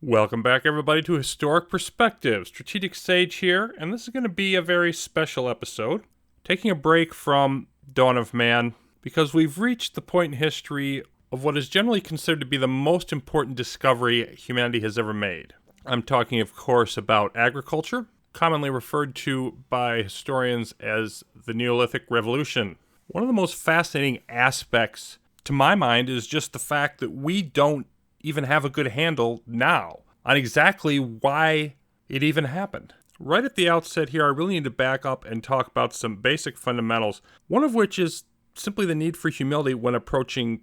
Welcome back, everybody, to Historic Perspective. Strategic Sage here, and this is going to be a very special episode. Taking a break from Dawn of Man, because we've reached the point in history of what is generally considered to be the most important discovery humanity has ever made. I'm talking, of course, about agriculture, commonly referred to by historians as the Neolithic Revolution. One of the most fascinating aspects, to my mind, is just the fact that we don't even have a good handle now on exactly why it even happened. Right at the outset here, I really need to back up and talk about some basic fundamentals, one of which is simply the need for humility when approaching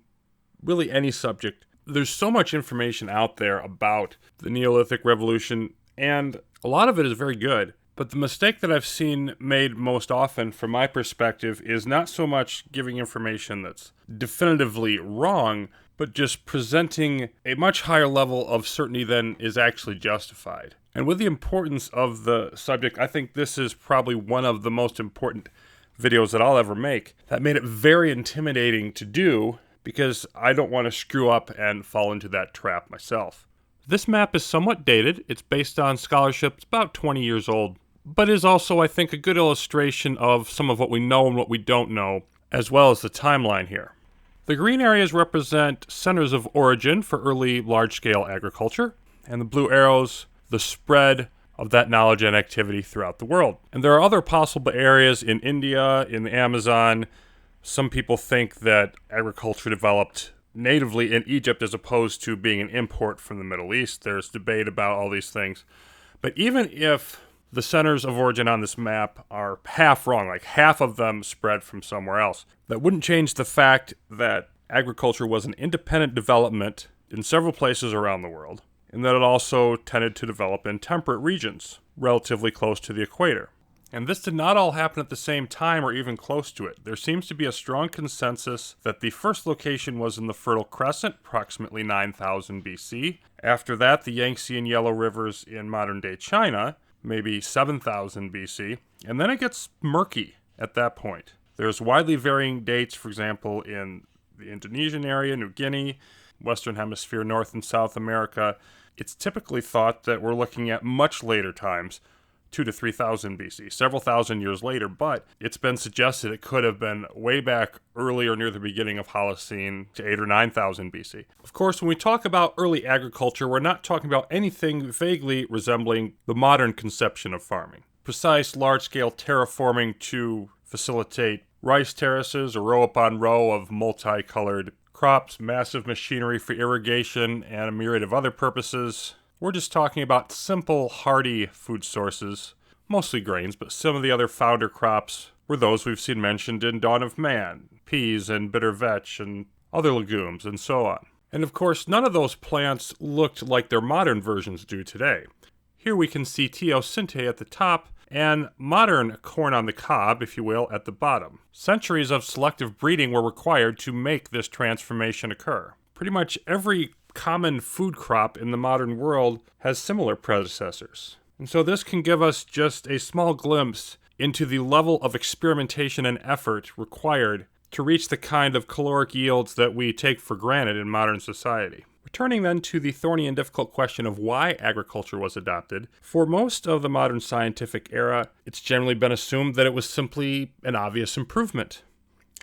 really any subject. There's so much information out there about the Neolithic Revolution, and a lot of it is very good. But the mistake that I've seen made most often, from my perspective, is not so much giving information that's definitively wrong, but just presenting a much higher level of certainty than is actually justified. And with the importance of the subject, I think this is probably one of the most important videos that I'll ever make. That made it very intimidating to do, because I don't want to screw up and fall into that trap myself. This map is somewhat dated. It's based on scholarship. It's about 20 years old, but is also, I think, a good illustration of some of what we know and what we don't know, as well as the timeline here. The green areas represent centers of origin for early large-scale agriculture, and the blue arrows, the spread of that knowledge and activity throughout the world. And there are other possible areas in India, in the Amazon. Some people think that agriculture developed natively in Egypt as opposed to being an import from the Middle East. There's debate about all these things. But even if the centers of origin on this map are half wrong, like half of them spread from somewhere else, that wouldn't change the fact that agriculture was an independent development in several places around the world, and that it also tended to develop in temperate regions, relatively close to the equator. And this did not all happen at the same time or even close to it. There seems to be a strong consensus that the first location was in the Fertile Crescent, approximately 9,000 BC. After that, the Yangtze and Yellow Rivers in modern-day China, maybe 7,000 BC, and then it gets murky at that point. There's widely varying dates, for example, in the Indonesian area, New Guinea, Western Hemisphere, North and South America. It's typically thought that we're looking at much later times, 2,000 to 3,000 BC, several thousand years later, but it's been suggested it could have been way back earlier near the beginning of Holocene to 8,000 or 9,000 BC. Of course, when we talk about early agriculture, we're not talking about anything vaguely resembling the modern conception of farming. Precise large-scale terraforming to facilitate rice terraces or row upon row of multicolored crops, massive machinery for irrigation, and a myriad of other purposes. We're just talking about simple, hardy food sources, mostly grains, but some of the other founder crops were those we've seen mentioned in Dawn of Man, peas and bitter vetch and other legumes, and so on. And of course, none of those plants looked like their modern versions do today. Here we can see teosinte at the top, and modern corn on the cob, if you will, at the bottom. Centuries of selective breeding were required to make this transformation occur. Pretty much every common food crop in the modern world has similar predecessors. And so this can give us just a small glimpse into the level of experimentation and effort required to reach the kind of caloric yields that we take for granted in modern society. Returning then to the thorny and difficult question of why agriculture was adopted, for most of the modern scientific era, it's generally been assumed that it was simply an obvious improvement.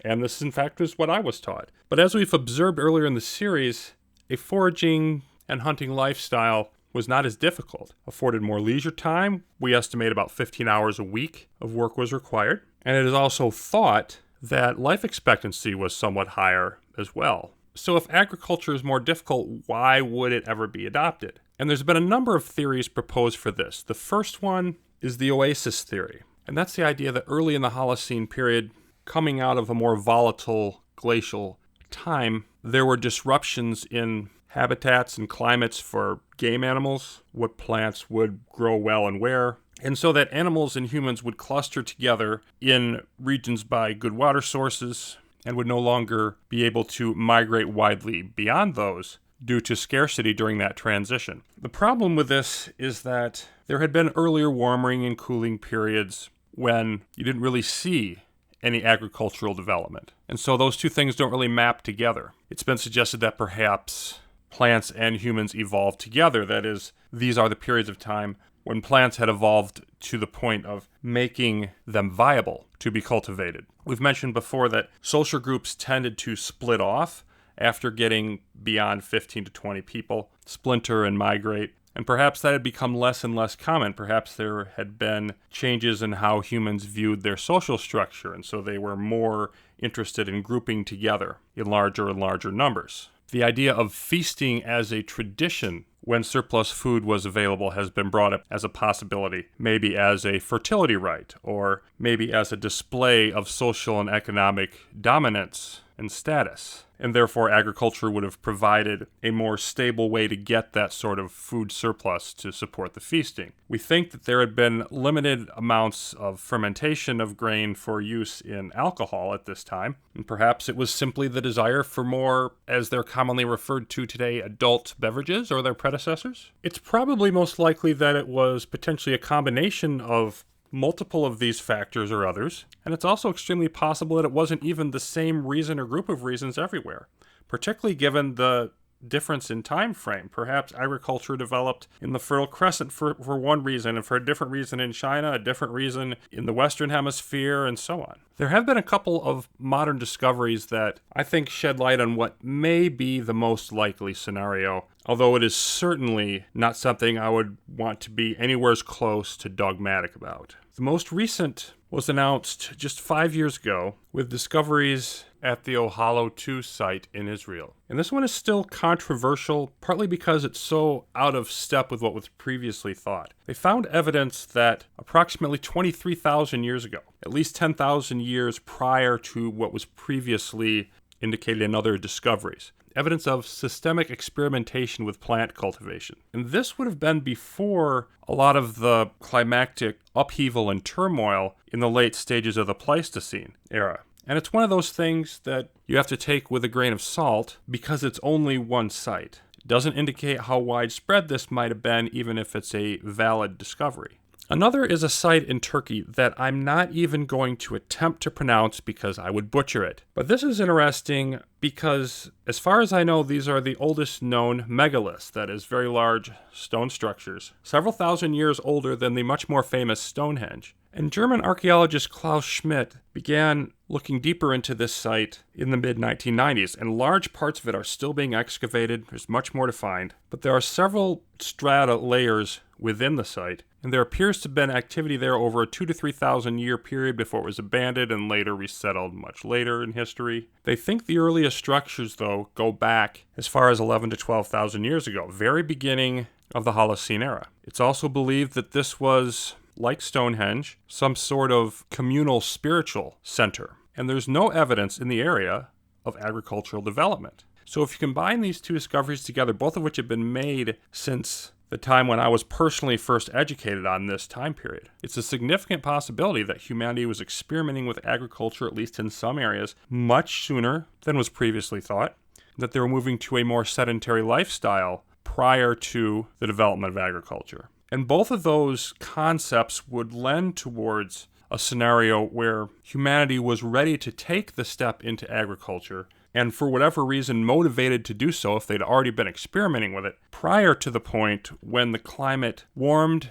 And this, in fact, is what I was taught. But as we've observed earlier in the series, a foraging and hunting lifestyle was not as difficult, afforded more leisure time. We estimate about 15 hours a week of work was required. And it is also thought that life expectancy was somewhat higher as well. So if agriculture is more difficult, why would it ever be adopted? And there's been a number of theories proposed for this. The first one is the oasis theory. And that's the idea that early in the Holocene period, coming out of a more volatile glacial time, there were disruptions in habitats and climates for game animals, what plants would grow well and where, and so that animals and humans would cluster together in regions by good water sources and would no longer be able to migrate widely beyond those due to scarcity during that transition. The problem with this is that there had been earlier warming and cooling periods when you didn't really see any agricultural development. And so those two things don't really map together. It's been suggested that perhaps plants and humans evolved together. That is, these are the periods of time when plants had evolved to the point of making them viable to be cultivated. We've mentioned before that social groups tended to split off after getting beyond 15 to 20 people, splinter and migrate, and perhaps that had become less and less common. Perhaps there had been changes in how humans viewed their social structure, and so they were more interested in grouping together in larger and larger numbers. The idea of feasting as a tradition when surplus food was available has been brought up as a possibility, maybe as a fertility rite, or maybe as a display of social and economic dominance and status. And therefore agriculture would have provided a more stable way to get that sort of food surplus to support the feasting. We think that there had been limited amounts of fermentation of grain for use in alcohol at this time, and perhaps it was simply the desire for more, as they're commonly referred to today, adult beverages or their predecessors. It's probably most likely that it was potentially a combination of multiple of these factors or others, and it's also extremely possible that it wasn't even the same reason or group of reasons everywhere, particularly given the difference in time frame. Perhaps agriculture developed in the Fertile Crescent for one reason, and for a different reason in China, a different reason in the Western Hemisphere, and so on. There have been a couple of modern discoveries that I think shed light on what may be the most likely scenario, although it is certainly not something I would want to be anywhere close to dogmatic about. The most recent was announced just 5 years ago with discoveries at the Ohalo 2 site in Israel. And this one is still controversial, partly because it's so out of step with what was previously thought. They found evidence that approximately 23,000 years ago, at least 10,000 years prior to what was previously indicated in other discoveries, evidence of systemic experimentation with plant cultivation. And this would have been before a lot of the climactic upheaval and turmoil in the late stages of the Pleistocene era. And it's one of those things that you have to take with a grain of salt because it's only one site. It doesn't indicate how widespread this might have been, even if it's a valid discovery. Another is a site in Turkey that I'm not even going to attempt to pronounce because I would butcher it. But this is interesting because, as far as I know, these are the oldest known megaliths, that is, very large stone structures, several thousand years older than the much more famous Stonehenge. And German archaeologist Klaus Schmidt began looking deeper into this site in the mid-1990s, and large parts of it are still being excavated. There's much more to find, but there are several strata layers within the site, and there appears to have been activity there over a 2,000 to 3,000 year period before it was abandoned and later resettled much later in history. They think the earliest structures, though, go back as far as 11,000 to 12,000 years ago, very beginning of the Holocene era. It's also believed that this was, like Stonehenge, some sort of communal spiritual center, and there's no evidence in the area of agricultural development. So if you combine these two discoveries together, both of which have been made since the time when I was personally first educated on this time period, it's a significant possibility that humanity was experimenting with agriculture, at least in some areas, much sooner than was previously thought, that they were moving to a more sedentary lifestyle prior to the development of agriculture. And both of those concepts would lend towards a scenario where humanity was ready to take the step into agriculture, and for whatever reason motivated to do so if they'd already been experimenting with it prior to the point when the climate warmed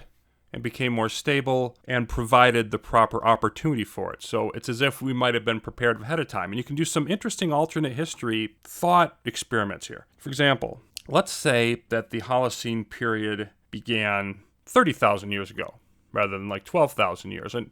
and became more stable and provided the proper opportunity for it. So it's as if we might have been prepared ahead of time. And you can do some interesting alternate history thought experiments here. For example, let's say that the Holocene period began 30,000 years ago rather than like 12,000 years. And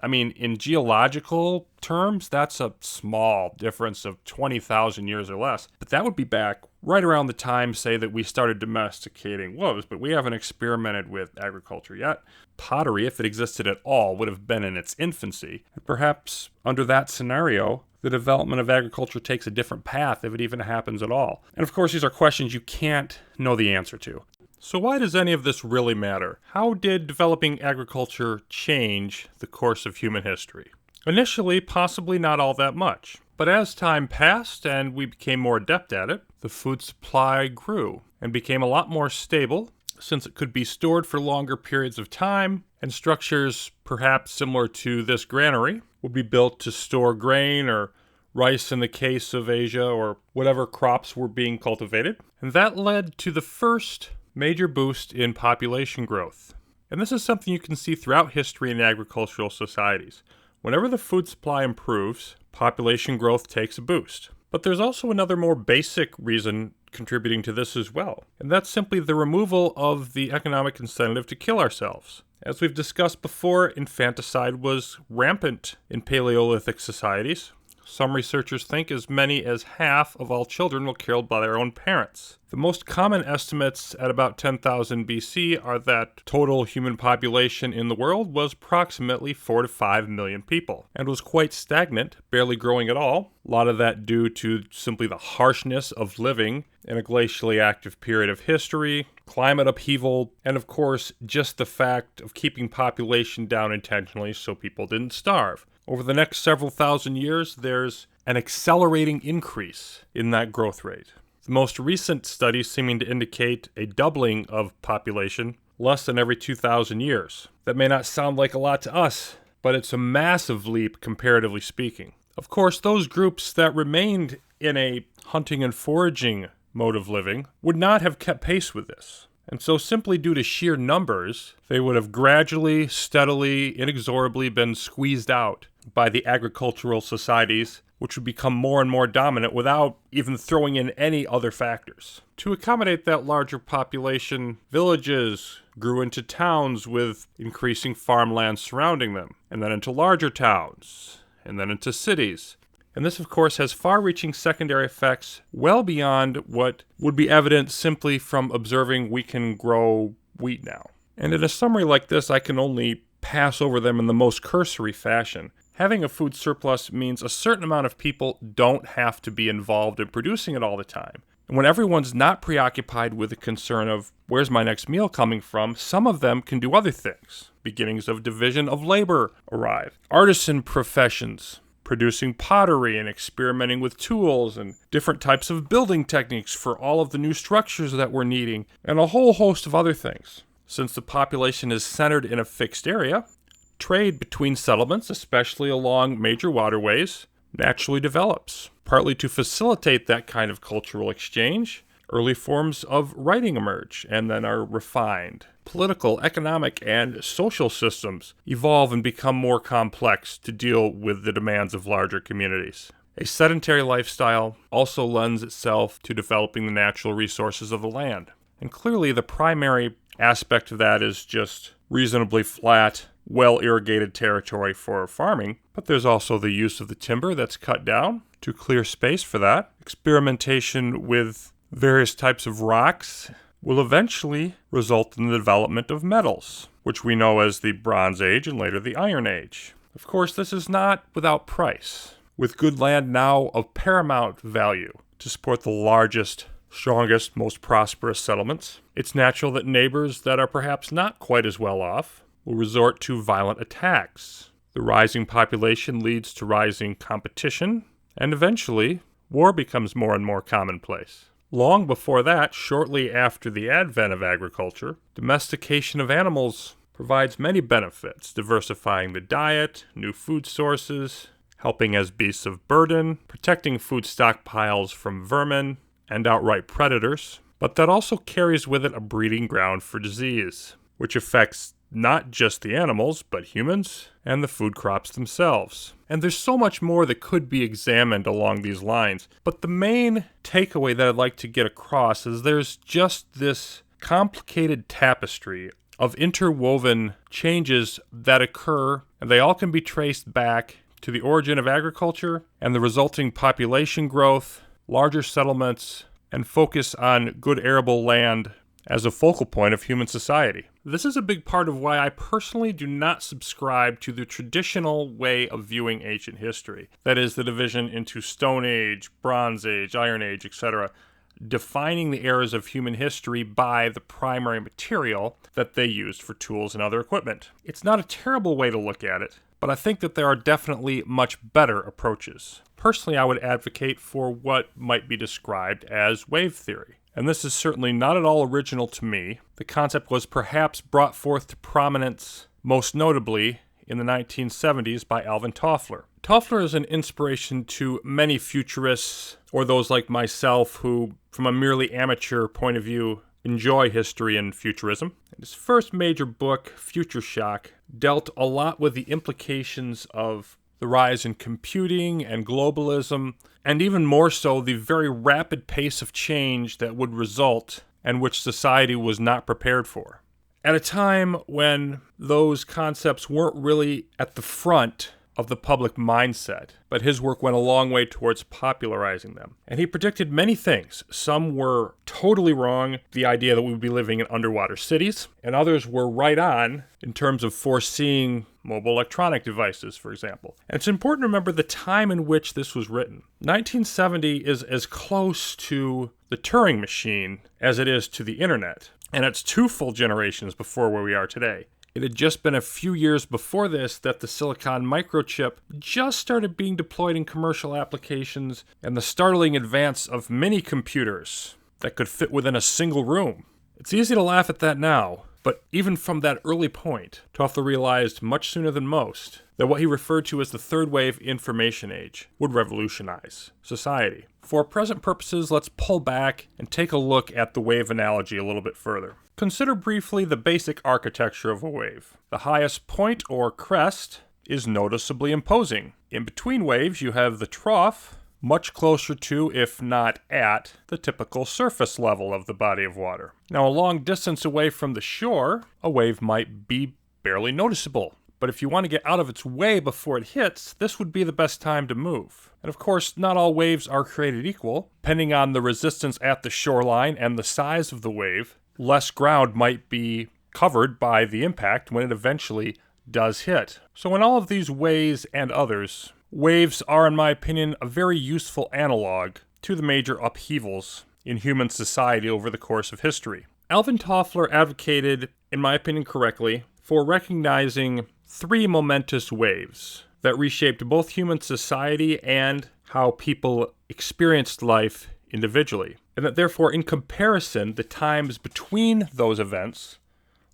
I mean, in geological terms, that's a small difference of 20,000 years or less. But that would be back right around the time, say, that we started domesticating wolves, but we haven't experimented with agriculture yet. Pottery, if it existed at all, would have been in its infancy. And perhaps under that scenario, the development of agriculture takes a different path if it even happens at all. And of course, these are questions you can't know the answer to. So why does any of this really matter? How did developing agriculture change the course of human history? Initially, possibly not all that much. But as time passed and we became more adept at it, the food supply grew and became a lot more stable since it could be stored for longer periods of time, and structures perhaps similar to this granary would be built to store grain or rice in the case of Asia, or whatever crops were being cultivated. And that led to the first major boost in population growth. And this is something you can see throughout history in agricultural societies. Whenever the food supply improves, population growth takes a boost. But there's also another more basic reason contributing to this as well, and that's simply the removal of the economic incentive to kill ourselves. As we've discussed before, infanticide was rampant in Paleolithic societies. Some researchers think as many as half of all children were killed by their own parents. The most common estimates at about 10,000 BC are that total human population in the world was approximately 4 to 5 million people, and was quite stagnant, barely growing at all. A lot of that due to simply the harshness of living in a glacially active period of history, climate upheaval, and of course, just the fact of keeping population down intentionally so people didn't starve. Over the next several thousand years, there's an accelerating increase in that growth rate. The most recent studies seeming to indicate a doubling of population less than every 2,000 years. That may not sound like a lot to us, but it's a massive leap comparatively speaking. Of course, those groups that remained in a hunting and foraging mode of living would not have kept pace with this. And so simply due to sheer numbers, they would have gradually, steadily, inexorably been squeezed out by the agricultural societies, which would become more and more dominant without even throwing in any other factors. To accommodate that larger population, villages grew into towns with increasing farmland surrounding them, and then into larger towns, and then into cities. And this, of course, has far-reaching secondary effects well beyond what would be evident simply from observing we can grow wheat now. And in a summary like this, I can only pass over them in the most cursory fashion. Having a food surplus means a certain amount of people don't have to be involved in producing it all the time. And when everyone's not preoccupied with the concern of where's my next meal coming from, some of them can do other things. Beginnings of division of labor arrive. Artisan professions, producing pottery and experimenting with tools and different types of building techniques for all of the new structures that we're needing, and a whole host of other things. Since the population is centered in a fixed area, trade between settlements, especially along major waterways, naturally develops. Partly to facilitate that kind of cultural exchange, early forms of writing emerge and then are refined. Political, economic, and social systems evolve and become more complex to deal with the demands of larger communities. A sedentary lifestyle also lends itself to developing the natural resources of the land. And clearly the primary aspect of that is just reasonably flat, well-irrigated territory for farming, but there's also the use of the timber that's cut down to clear space for that. Experimentation with various types of rocks will eventually result in the development of metals, which we know as the Bronze Age and later the Iron Age. Of course, this is not without price, with good land now of paramount value to support the largest, strongest, most prosperous settlements. It's natural that neighbors that are perhaps not quite as well off will resort to violent attacks. The rising population leads to rising competition, and eventually, war becomes more and more commonplace. Long before that, shortly after the advent of agriculture, domestication of animals provides many benefits, diversifying the diet, new food sources, helping as beasts of burden, protecting food stockpiles from vermin and outright predators. But that also carries with it a breeding ground for disease, which affects not just the animals, but humans and the food crops themselves. And there's so much more that could be examined along these lines. But the main takeaway that I'd like to get across is there's just this complicated tapestry of interwoven changes that occur, and they all can be traced back to the origin of agriculture and the resulting population growth, larger settlements, and focus on good arable land as a focal point of human society. This is a big part of why I personally do not subscribe to the traditional way of viewing ancient history. That is, the division into Stone Age, Bronze Age, Iron Age, etc., defining the eras of human history by the primary material that they used for tools and other equipment. It's not a terrible way to look at it, but I think that there are definitely much better approaches. Personally, I would advocate for what might be described as wave theory. And this is certainly not at all original to me. The concept was perhaps brought forth to prominence most notably in the 1970s by Alvin Toffler. Toffler is an inspiration to many futurists, or those like myself who, from a merely amateur point of view, enjoy history and futurism. His first major book, Future Shock, dealt a lot with the implications of the rise in computing and globalism, and even more so, the very rapid pace of change that would result and which society was not prepared for. At a time when those concepts weren't really at the front of the public mindset, but his work went a long way towards popularizing them. And he predicted many things. Some were totally wrong, the idea that we would be living in underwater cities, and others were right on in terms of foreseeing mobile electronic devices, for example. And it's important to remember the time in which this was written. 1970 is as close to the Turing machine as it is to the internet, and it's 2 full generations before where we are today. It had just been a few years before this that the silicon microchip just started being deployed in commercial applications, and the startling advance of mini computers that could fit within a single room. It's easy to laugh at that now, but even from that early point, Toffler realized much sooner than most that what he referred to as the third wave information age would revolutionize society. For present purposes, let's pull back and take a look at the wave analogy a little bit further. Consider briefly the basic architecture of a wave. The highest point, or crest, is noticeably imposing. In between waves, you have the trough, much closer to, if not at, the typical surface level of the body of water. Now, a long distance away from the shore, a wave might be barely noticeable. But if you want to get out of its way before it hits, this would be the best time to move. And of course, not all waves are created equal. Depending on the resistance at the shoreline and the size of the wave, less ground might be covered by the impact when it eventually does hit. So in all of these ways and others, waves are, in my opinion, a very useful analog to the major upheavals in human society over the course of history. Alvin Toffler advocated, in my opinion correctly, for recognizing 3 momentous waves that reshaped both human society and how people experienced life individually. And that therefore, in comparison, the times between those events,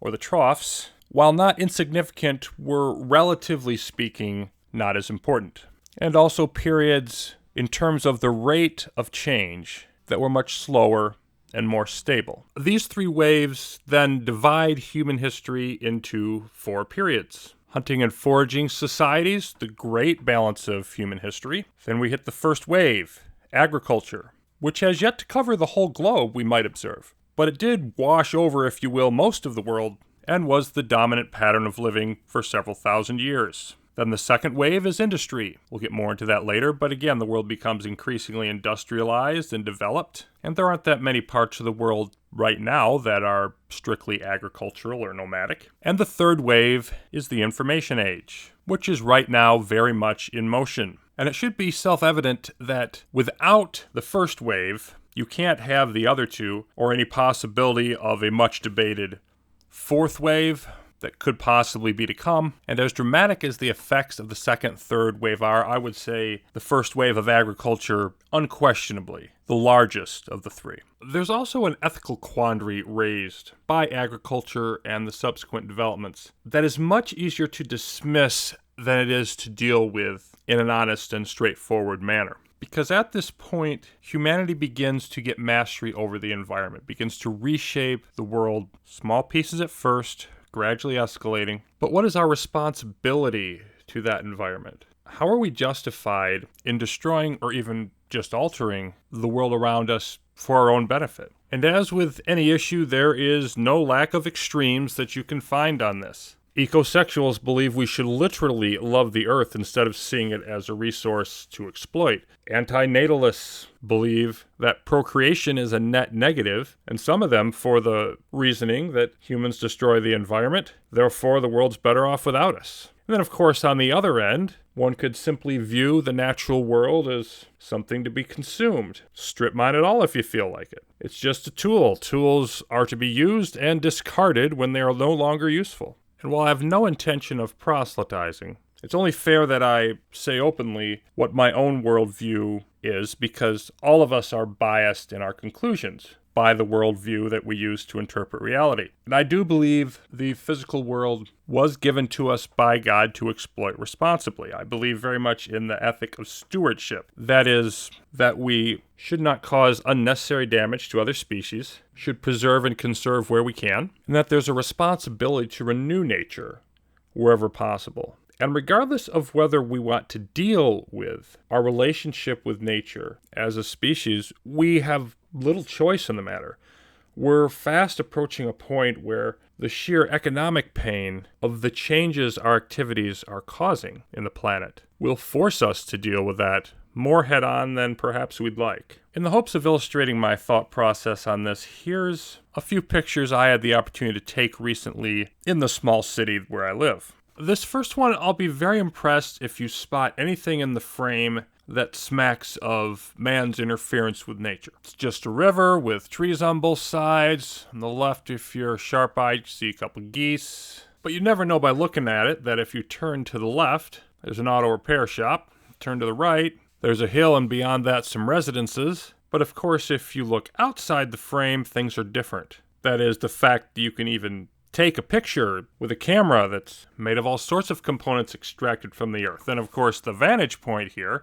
or the troughs, while not insignificant, were relatively speaking not as important. And also periods in terms of the rate of change that were much slower and more stable. These 3 waves then divide human history into 4 periods. Hunting and foraging societies, the great balance of human history. Then we hit the first wave, agriculture, which has yet to cover the whole globe, we might observe. But it did wash over, if you will, most of the world, and was the dominant pattern of living for several thousand years. Then the second wave is industry. We'll get more into that later, but again, the world becomes increasingly industrialized and developed, and there aren't that many parts of the world right now that are strictly agricultural or nomadic. And the third wave is the information age, which is right now very much in motion. And it should be self-evident that without the first wave, you can't have the other 2, or any possibility of a much-debated fourth wave that could possibly be to come. And as dramatic as the effects of the second, third wave are, I would say the first wave of agriculture, unquestionably, the largest of the 3. There's also an ethical quandary raised by agriculture and the subsequent developments that is much easier to dismiss than it is to deal with in an honest and straightforward manner. Because at this point, humanity begins to get mastery over the environment, begins to reshape the world, small pieces at first, gradually escalating. But what is our responsibility to that environment? How are we justified in destroying or even just altering the world around us for our own benefit? And as with any issue, there is no lack of extremes that you can find on this. Ecosexuals believe we should literally love the earth instead of seeing it as a resource to exploit. Antinatalists believe that procreation is a net negative, and some of them for the reasoning that humans destroy the environment, therefore the world's better off without us. And then, of course, on the other end, one could simply view the natural world as something to be consumed. Strip mine it all if you feel like it. It's just a tool. Tools are to be used and discarded when they are no longer useful. And while I have no intention of proselytizing, it's only fair that I say openly what my own worldview is, because all of us are biased in our conclusions. by the worldview that we use to interpret reality. And I do believe the physical world was given to us by God to exploit responsibly. I believe very much in the ethic of stewardship. That is, that we should not cause unnecessary damage to other species, should preserve and conserve where we can, and that there's a responsibility to renew nature wherever possible. And regardless of whether we want to deal with our relationship with nature as a species, we have little choice in the matter. We're fast approaching a point where the sheer economic pain of the changes our activities are causing in the planet will force us to deal with that more head-on than perhaps we'd like. In the hopes of illustrating my thought process on this, here's a few pictures I had the opportunity to take recently in the small city where I live. This first one, I'll be very impressed if you spot anything in the frame that smacks of man's interference with nature. It's just a river with trees on both sides. On the left, if you're sharp-eyed, you see a couple geese. But you never know by looking at it that if you turn to the left, there's an auto repair shop. Turn to the right, there's a hill, and beyond that, some residences. But of course, if you look outside the frame, things are different. That is, the fact that you can even take a picture with a camera that's made of all sorts of components extracted from the earth. And of course, the vantage point here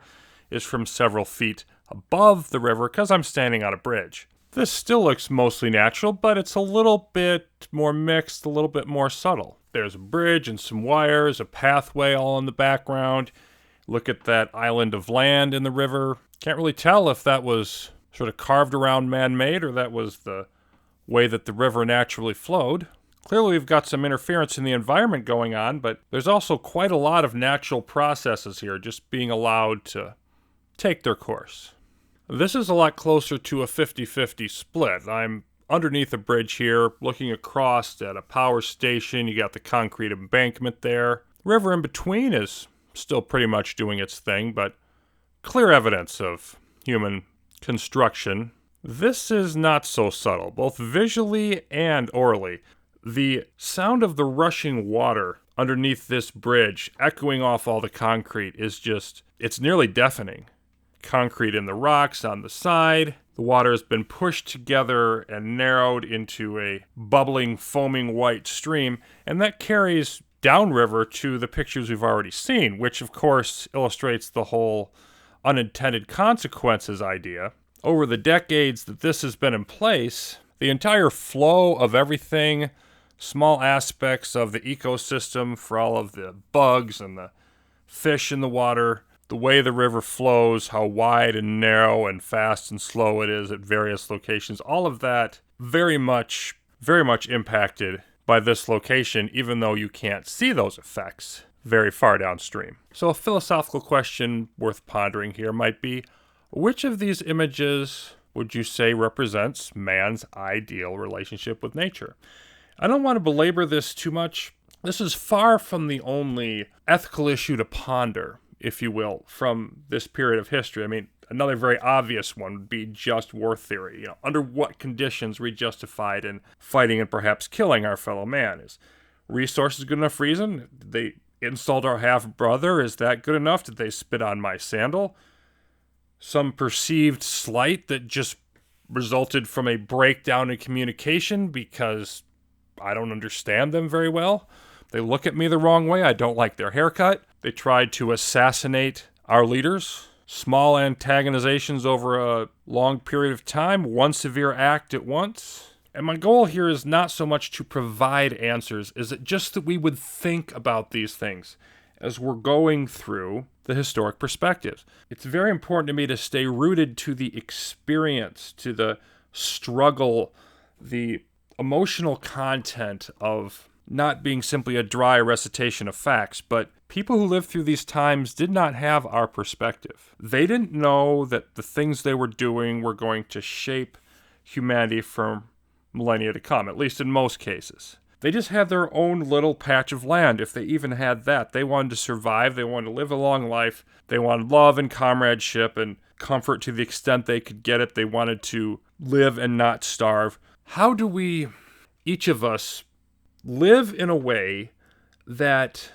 is from several feet above the river because I'm standing on a bridge. This still looks mostly natural, but it's a little bit more mixed, a little bit more subtle. There's a bridge and some wires, a pathway all in the background. Look at that island of land in the river. Can't really tell if that was sort of carved around man-made or that was the way that the river naturally flowed. Clearly, we've got some interference in the environment going on, but there's also quite a lot of natural processes here just being allowed to take their course. This is a lot closer to a 50-50 split. I'm underneath a bridge here, looking across at a power station. You got the concrete embankment there. The river in between is still pretty much doing its thing, but clear evidence of human construction. This is not so subtle, both visually and orally. The sound of the rushing water underneath this bridge, echoing off all the concrete, is just, it's nearly deafening. Concrete in the rocks on the side. The water has been pushed together and narrowed into a bubbling, foaming white stream, and that carries downriver to the pictures we've already seen, which of course illustrates the whole unintended consequences idea. Over the decades that this has been in place, the entire flow of everything, small aspects of the ecosystem for all of the bugs and the fish in the water, the way the river flows, how wide and narrow and fast and slow it is at various locations, all of that very much impacted by this location, even though you can't see those effects very far downstream. So a philosophical question worth pondering here might be, which of these images would you say represents man's ideal relationship with nature? I don't want to belabor this too much. This is far from the only ethical issue to ponder, if you will, from this period of history. I mean, another very obvious one would be just war theory. Under what conditions are we justified in fighting and perhaps killing our fellow man? Is resources good enough reason? Did they insult our half-brother? Is that good enough? Did they spit on my sandal? Some perceived slight that just resulted from a breakdown in communication because I don't understand them very well. They look at me the wrong way. I don't like their haircut. They tried to assassinate our leaders. Small antagonizations over a long period of time. One severe act at once. And my goal here is not so much to provide answers, is it just that we would think about these things as we're going through the historic perspectives. It's very important to me to stay rooted to the experience, to the struggle, the emotional content of not being simply a dry recitation of facts, but people who lived through these times did not have our perspective. They didn't know that the things they were doing were going to shape humanity for millennia to come, at least in most cases. They just had their own little patch of land, if they even had that. They wanted to survive, they wanted to live a long life, they wanted love and comradeship and comfort to the extent they could get it. They wanted to live and not starve. How do we, each of us, live in a way that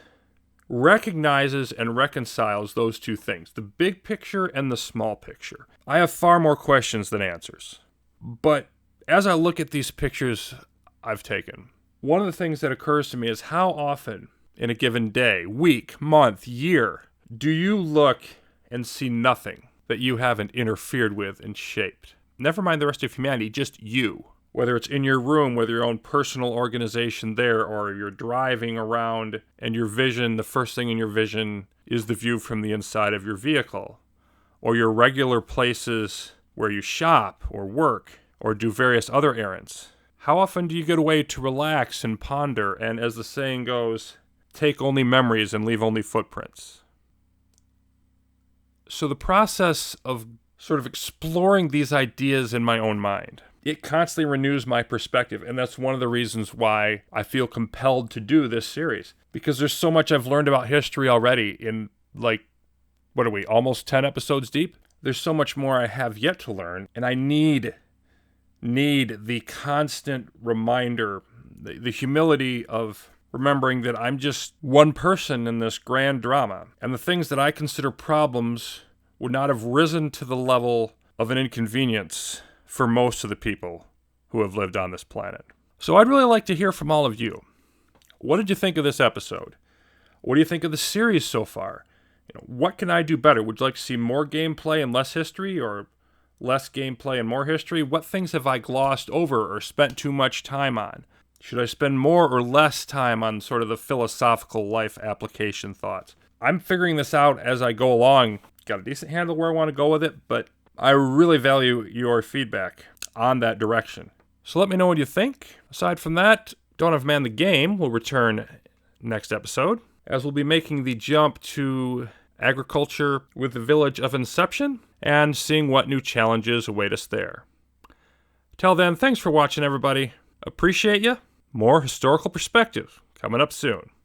recognizes and reconciles those two things, the big picture and the small picture? I have far more questions than answers. But as I look at these pictures I've taken, one of the things that occurs to me is how often in a given day, week, month, year, do you look and see nothing that you haven't interfered with and shaped? Never mind the rest of humanity, just you. Whether it's in your room with your own personal organization there, or you're driving around and your vision, the first thing in your vision is the view from the inside of your vehicle, or your regular places where you shop or work or do various other errands. How often do you get away to relax and ponder and, as the saying goes, take only memories and leave only footprints? So the process of sort of exploring these ideas in my own mind, it constantly renews my perspective, and that's one of the reasons why I feel compelled to do this series. Because there's so much I've learned about history already in, what are we, almost 10 episodes deep? There's so much more I have yet to learn, and I need the constant reminder, the humility of remembering that I'm just one person in this grand drama, and the things that I consider problems would not have risen to the level of an inconvenience for most of the people who have lived on this planet. So I'd really like to hear from all of you. What did you think of this episode? What do you think of the series so far? What can I do better? Would you like to see more gameplay and less history, or less gameplay and more history? What things have I glossed over or spent too much time on? Should I spend more or less time on sort of the philosophical life application thoughts? I'm figuring this out as I go along. Got a decent handle where I want to go with it, but I really value your feedback on that direction. So let me know what you think. Aside from that, Dawn of Man the game will return next episode, as we'll be making the jump to agriculture with the village of Inception and seeing what new challenges await us there. Till then, thanks for watching, everybody. Appreciate you. More historical perspective coming up soon.